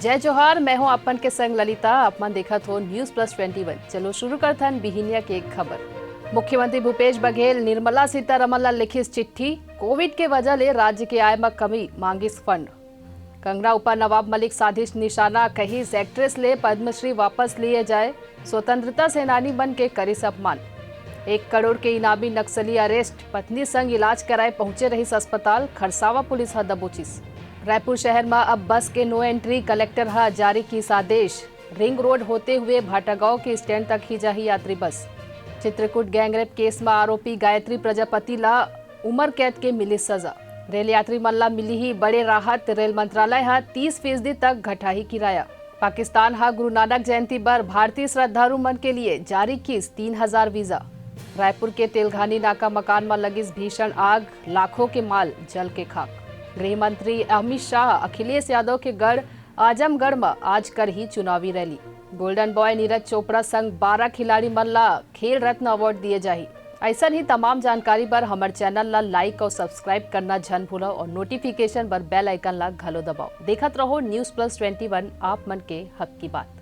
जय जोहार, मैं हूं अपन के संग ललिता। अपन देखत हो न्यूज प्लस 21। चलो शुरू करथन बिहिनिया के एक खबर। मुख्यमंत्री भूपेश बघेल निर्मला सीतारमन ला लिखिस चिट्ठी। कोविड के वजह ले राज्य के आय में कमी, मांगिस फंड। कंगना ऊपर नवाब मलिक साधिश निशाना, कहिस एक्ट्रेस ले पद्मश्री वापस लिए जाए। स्वतंत्रता सेनानी बन के करिस अपमान। 1 करोड़ के इनामी नक्सली अरेस्ट, पत्नी संग इलाज कराए पहुंचे रहिस अस्पताल। खरसावा पुलिस ह दबोचिस। रायपुर शहर में अब बस के नो एंट्री, कलेक्टर हा जारी की आदेश। रिंग रोड होते हुए भाटागांव के स्टैंड तक ही जाही यात्री बस। चित्रकूट गैंगरेप केस में आरोपी गायत्री प्रजापति ला उम्र कैद के मिली सजा। रेल यात्री मन ला मिली ही बड़े राहत, रेल मंत्रालय हा 30% तक घटाही किराया। पाकिस्तान हा गुरु नानक जयंती पर भारतीय श्रद्धालु मन के लिए जारी की 3000 वीजा। रायपुर के तेलघानी नाका मकान में लगिस भीषण आग, लाखों के माल जल के खाक। गृह मंत्री अमित शाह अखिलेश यादव के गढ़ आजमगढ़ में आज कर ही चुनावी rally. Golden boy Neeraj Chopra संग 12 खिलाड़ी मन ला खेल रत्न अवार्ड दिए जाही। ऐसा ही तमाम जानकारी पर हमारे चैनल ला लाइक और सब्सक्राइब करना झन भूलो और नोटिफिकेशन पर बेल आइकन ला घलो दबाओ। देखत रहो न्यूज प्लस 21, आप मन के हक की बात।